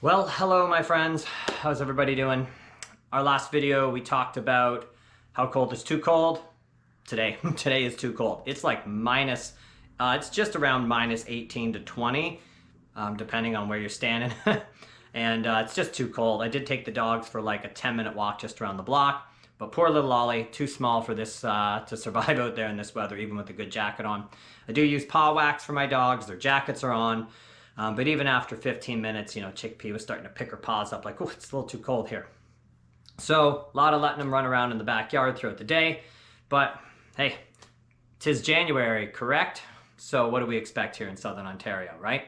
Well, hello my friends. How's everybody doing? Our last video we talked about how cold is too cold. Today is too cold. It's like it's just around minus 18 to 20, depending on where you're standing. And it's just too cold. I did take the dogs for like a 10-minute walk just around the block, but poor little Ollie, too small for this to survive out there in this weather, even with a good jacket on. I do use paw wax for my dogs. Their jackets are on. But even after 15 minutes, Chickpea was starting to pick her paws up like, oh, it's a little too cold here. So a lot of letting them run around in the backyard throughout the day. But hey, 'tis January, correct? So what do we expect here in Southern Ontario, right?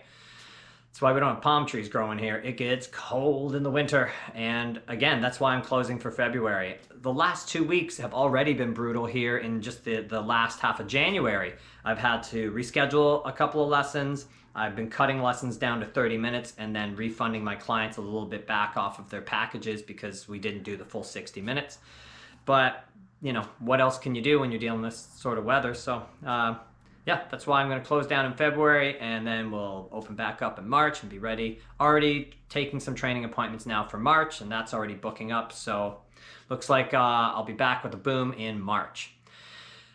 That's why we don't have palm trees growing here. It gets cold in the winter. And again, that's why I'm closing for February. The last 2 weeks have already been brutal here in just the last half of January. I've had to reschedule a couple of lessons. I've been cutting lessons down to 30 minutes and then refunding my clients a little bit back off of their packages because we didn't do the full 60 minutes. But, what else can you do when you're dealing with this sort of weather? So, yeah, that's why I'm going to close down in February, and then we'll open back up in March and be ready. Already taking some training appointments now for March, and that's already booking up. So looks like I'll be back with a boom in March.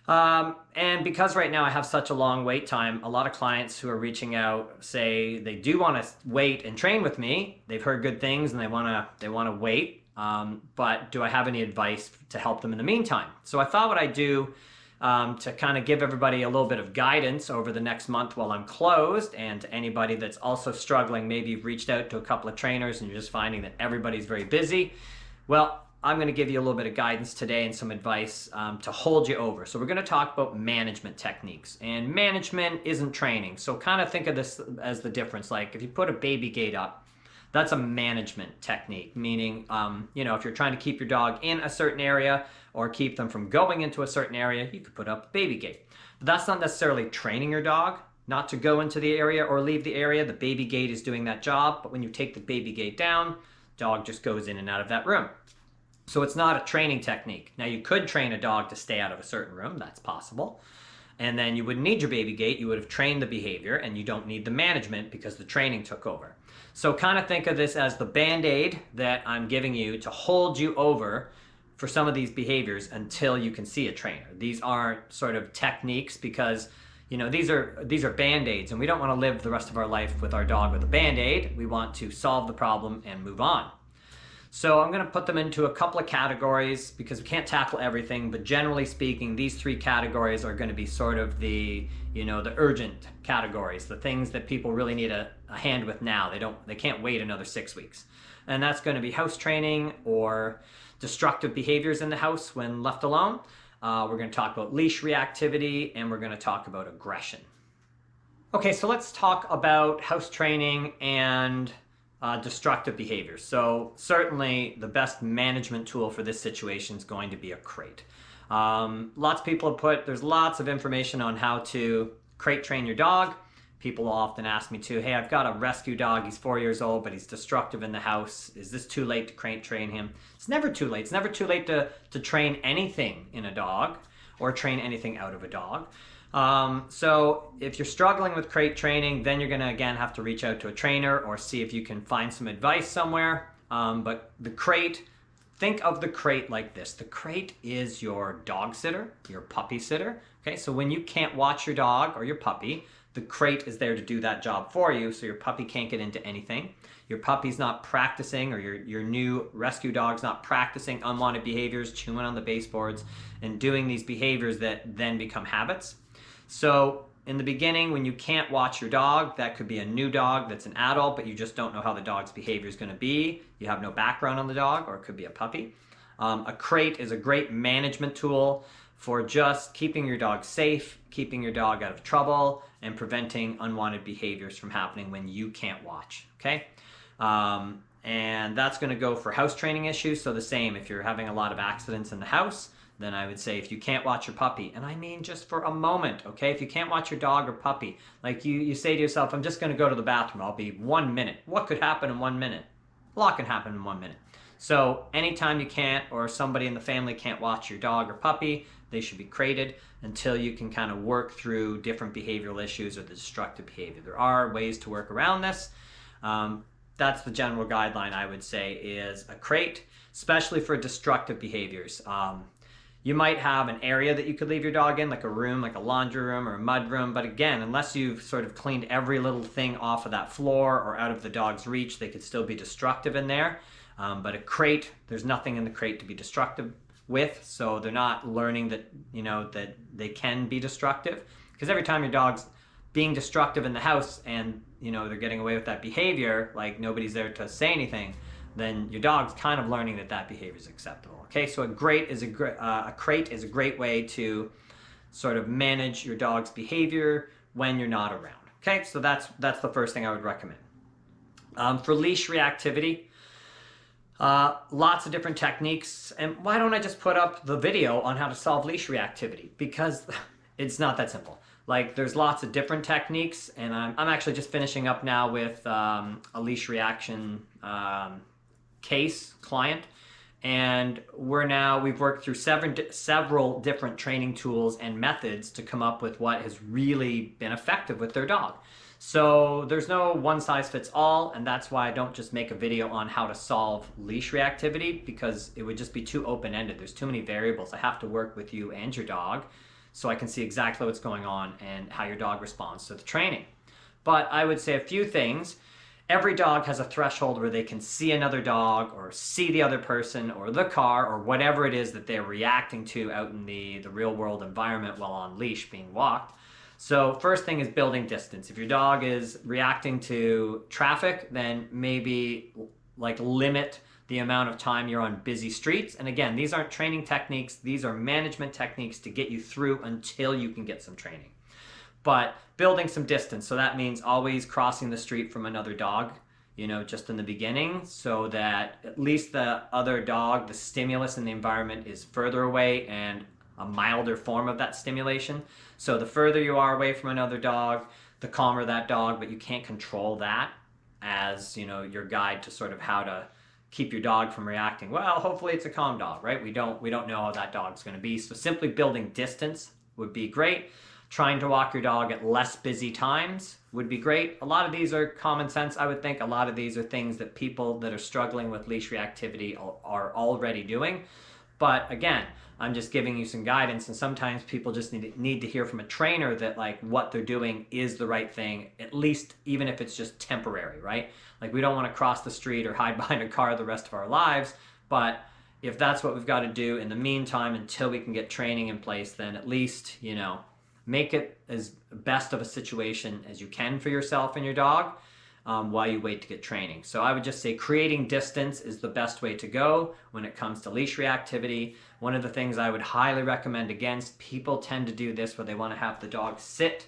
And because right now I have such a long wait time, a lot of clients who are reaching out say they do want to wait and train with me. They've heard good things and they want to wait. But do I have any advice to help them in the meantime? So I thought what I'd do to kind of give everybody a little bit of guidance over the next month while I'm closed, and to anybody that's also struggling, maybe you've reached out to a couple of trainers and you're just finding that everybody's very busy. Well, I'm going to give you a little bit of guidance today and some advice to hold you over. So we're going to talk about management techniques, and management isn't training. So kind of think of this as the difference. Like if you put a baby gate up, that's a management technique, meaning, if you're trying to keep your dog in a certain area or keep them from going into a certain area, you could put up a baby gate. But that's not necessarily training your dog not to go into the area or leave the area. The baby gate is doing that job, but when you take the baby gate down, dog just goes in and out of that room. So it's not a training technique. Now you could train a dog to stay out of a certain room, that's possible. And then you wouldn't need your baby gate, you would have trained the behavior, and you don't need the management because the training took over. So kind of think of this as the Band-Aid that I'm giving you to hold you over for some of these behaviors until you can see a trainer. These aren't sort of techniques because these are Band-Aids, and we don't want to live the rest of our life with our dog with a Band-Aid. We want to solve the problem and move on. So I'm going to put them into a couple of categories because we can't tackle everything, but generally speaking, these three categories are going to be sort of the urgent categories, the things that people really need a hand with now. They can't wait another 6 weeks. And that's going to be house training or destructive behaviors in the house when left alone. We're going to talk about leash reactivity, and we're going to talk about aggression. Okay, so let's talk about house training and destructive behaviors. So certainly the best management tool for this situation is going to be a crate. Lots of people have there's lots of information on how to crate train your dog. People will often ask me too, hey, I've got a rescue dog, he's 4 years old, but he's destructive in the house. Is this too late to crate train him? It's never too late. It's never too late to train anything in a dog or train anything out of a dog. So if you're struggling with crate training, then you're going to again have to reach out to a trainer or see if you can find some advice somewhere. But the crate, think of the crate like this. The crate is your dog sitter, your puppy sitter. Okay, so when you can't watch your dog or your puppy, the crate is there to do that job for you, so your puppy can't get into anything. Your puppy's not practicing, or your new rescue dog's not practicing unwanted behaviors, chewing on the baseboards, and doing these behaviors that then become habits. So in the beginning, when you can't watch your dog, that could be a new dog that's an adult, but you just don't know how the dog's behavior is going to be. You have no background on the dog, or it could be a puppy. A crate is a great management tool for just keeping your dog safe, keeping your dog out of trouble, and preventing unwanted behaviors from happening when you can't watch, okay? And that's going to go for house training issues. So the same, if you're having a lot of accidents in the house, then I would say if you can't watch your puppy, and I mean just for a moment, okay? If you can't watch your dog or puppy, like you say to yourself, I'm just going to go to the bathroom, I'll be 1 minute. What could happen in 1 minute? A lot can happen in 1 minute. So anytime you can't, or somebody in the family can't watch your dog or puppy, they should be crated until you can kind of work through different behavioral issues or the destructive behavior. There are ways to work around this. that's the general guideline I would say, is a crate, especially for destructive behaviors. You might have an area that you could leave your dog in, like a room, like a laundry room or a mud room. But again, unless you've sort of cleaned every little thing off of that floor or out of the dog's reach, they could still be destructive in there. But a crate, there's nothing in the crate to be destructive with, so they're not learning that, that they can be destructive. Because every time your dog's being destructive in the house and, they're getting away with that behavior, like nobody's there to say anything, then your dog's kind of learning that behavior is acceptable. Okay, so a crate is a great way to sort of manage your dog's behavior when you're not around. Okay, so that's the first thing I would recommend. For leash reactivity, lots of different techniques, and why don't I just put up the video on how to solve leash reactivity, because it's not that simple. Like, there's lots of different techniques, and I'm actually just finishing up now with a leash reaction case client, and we've worked through several different training tools and methods to come up with what has really been effective with their dog. So there's no one size fits all, and that's why I don't just make a video on how to solve leash reactivity, because it would just be too open-ended. There's too many variables. I have to work with you and your dog so I can see exactly what's going on and how your dog responds to the training. But I would say a few things. Every dog has a threshold where they can see another dog or see the other person or the car or whatever it is that they're reacting to out in the real world environment while on leash being walked. So first thing is building distance. If your dog is reacting to traffic, then maybe limit the amount of time you're on busy streets. And again, these aren't training techniques. These are management techniques to get you through until you can get some training. But building some distance, so that means always crossing the street from another dog, just in the beginning, so that at least the other dog, the stimulus in the environment is further away and a milder form of that stimulation. So the further you are away from another dog, the calmer that dog, but you can't control that as, your guide to sort of how to keep your dog from reacting. Well, hopefully it's a calm dog, right? We don't know how that dog's going to be. So simply building distance would be great. Trying to walk your dog at less busy times would be great. A lot of these are common sense, I would think. A lot of these are things that people that are struggling with leash reactivity are already doing. But again, I'm just giving you some guidance, and sometimes people just need to hear from a trainer that what they're doing is the right thing, at least even if it's just temporary, right? Like, we don't want to cross the street or hide behind a car the rest of our lives, but if that's what we've got to do in the meantime until we can get training in place, then at least, make it as best of a situation as you can for yourself and your dog while you wait to get training. So I would just say creating distance is the best way to go when it comes to leash reactivity. One of the things I would highly recommend against, people tend to do this where they want to have the dog sit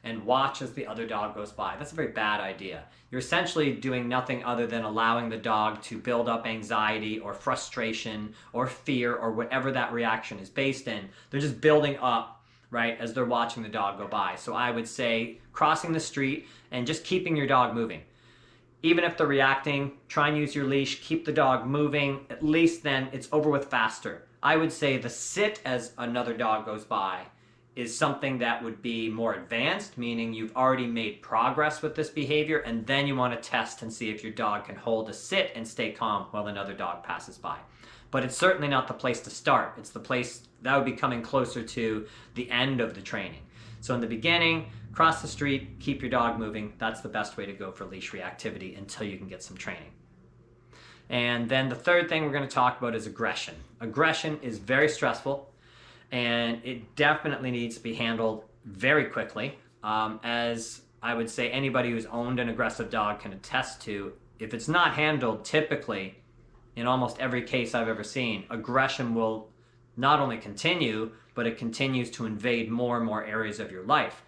and watch as the other dog goes by. That's a very bad idea. You're essentially doing nothing other than allowing the dog to build up anxiety or frustration or fear or whatever that reaction is based in. They're just building up, right, as they're watching the dog go by. So I would say crossing the street and just keeping your dog moving. Even if they're reacting, try and use your leash, keep the dog moving. At least then it's over with faster. I would say the sit as another dog goes by is something that would be more advanced, meaning you've already made progress with this behavior, and then you want to test and see if your dog can hold a sit and stay calm while another dog passes by. But it's certainly not the place to start. It's the place that would be coming closer to the end of the training. So in the beginning, cross the street, keep your dog moving. That's the best way to go for leash reactivity until you can get some training. And then the third thing we're going to talk about is aggression. Aggression is very stressful, and it definitely needs to be handled very quickly. As I would say anybody who's owned an aggressive dog can attest to, if it's not handled typically, in almost every case I've ever seen, aggression will not only continue, but it continues to invade more and more areas of your life.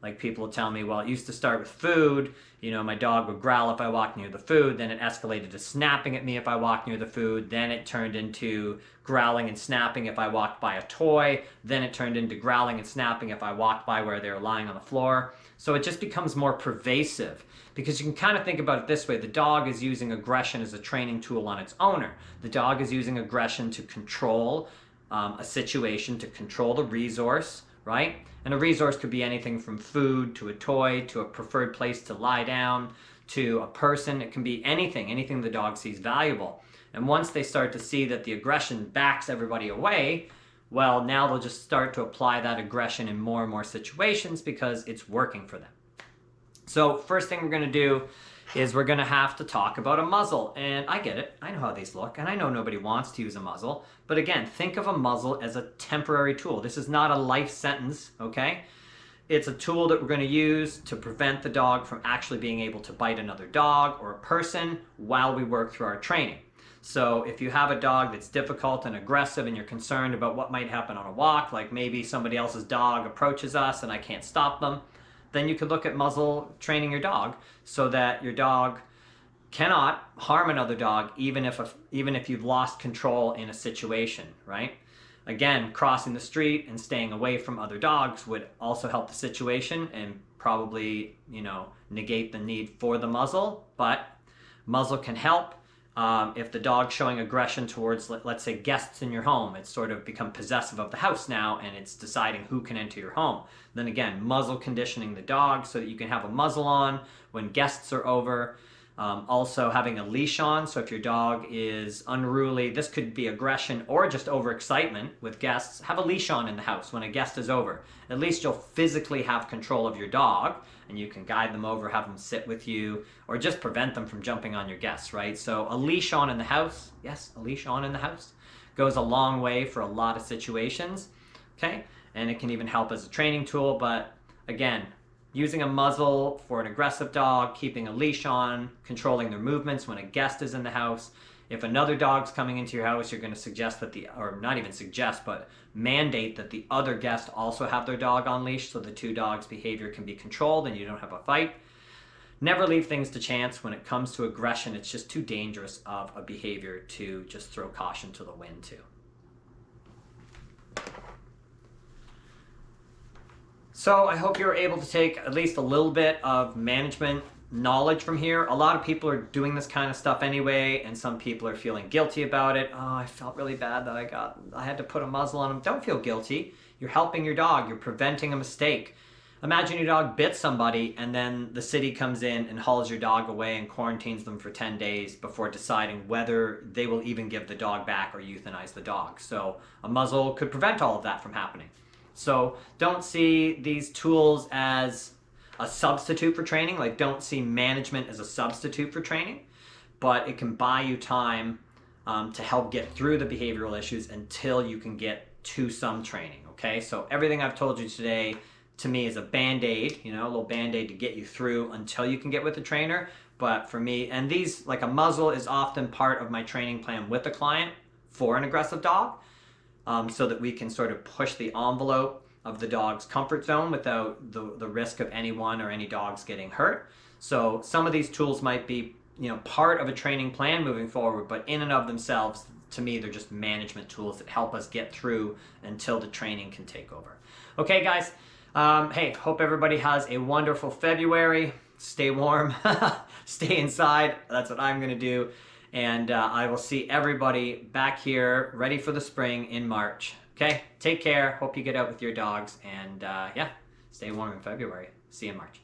Like, people will tell me, well, it used to start with food. My dog would growl if I walked near the food. Then it escalated to snapping at me if I walked near the food. Then it turned into growling and snapping if I walked by a toy. Then it turned into growling and snapping if I walked by where they were lying on the floor. So it just becomes more pervasive, because you can kind of think about it this way. The dog is using aggression as a training tool on its owner. The dog is using aggression to control a situation, to control the resource, right? And a resource could be anything from food to a toy to a preferred place to lie down to a person. It can be anything the dog sees valuable. And once they start to see that the aggression backs everybody away, well, now they'll just start to apply that aggression in more and more situations because it's working for them. So first thing we're going to do is we're going to have to talk about a muzzle. And I get it. I know how these look. And I know nobody wants to use a muzzle. But again, think of a muzzle as a temporary tool. This is not a life sentence, okay? It's a tool that we're going to use to prevent the dog from actually being able to bite another dog or a person while we work through our training. So if you have a dog that's difficult and aggressive and you're concerned about what might happen on a walk, like maybe somebody else's dog approaches us and I can't stop them, then you could look at muzzle training your dog so that your dog cannot harm another dog even if you've lost control in a situation, right? Again, crossing the street and staying away from other dogs would also help the situation and probably, negate the need for the muzzle, but muzzle can help. If the dog's showing aggression towards, let's say, guests in your home, it's sort of become possessive of the house now and it's deciding who can enter your home. Then again, muzzle conditioning the dog so that you can have a muzzle on when guests are over. Also having a leash on, so if your dog is unruly, this could be aggression or just overexcitement with guests, have a leash on in the house when a guest is over. At least you'll physically have control of your dog and you can guide them over, have them sit with you, or just prevent them from jumping on your guests, right? So a leash on in the house, yes, a leash on in the house, goes a long way for a lot of situations, okay? And it can even help as a training tool, but again, using a muzzle for an aggressive dog, keeping a leash on, controlling their movements when a guest is in the house. If another dog's coming into your house, you're going to suggest or not even suggest, but mandate that the other guest also have their dog on leash so the two dogs' behavior can be controlled and you don't have a fight. Never leave things to chance. When it comes to aggression, it's just too dangerous of a behavior to just throw caution to the wind to. So I hope you're able to take at least a little bit of management knowledge from here. A lot of people are doing this kind of stuff anyway, and some people are feeling guilty about it. Oh, I felt really bad that I had to put a muzzle on him. Don't feel guilty. You're helping your dog. You're preventing a mistake. Imagine your dog bit somebody and then the city comes in and hauls your dog away and quarantines them for 10 days before deciding whether they will even give the dog back or euthanize the dog. So a muzzle could prevent all of that from happening. So don't see these tools as a substitute for training. Like, don't see management as a substitute for training, but it can buy you time to help get through the behavioral issues until you can get to some training, okay? So everything I've told you today, to me, is a Band-Aid, a little Band-Aid to get you through until you can get with a trainer. But for me, and these, like a muzzle is often part of my training plan with a client for an aggressive dog. So that we can sort of push the envelope of the dog's comfort zone without the risk of anyone or any dogs getting hurt. So some of these tools might be, part of a training plan moving forward, but in and of themselves, to me, they're just management tools that help us get through until the training can take over. Okay, guys. Hey, hope everybody has a wonderful February. Stay warm, stay inside. That's what I'm going to do. And I will see everybody back here ready for the spring in March. Okay, take care. Hope you get out with your dogs. And yeah, stay warm in February. See you in March.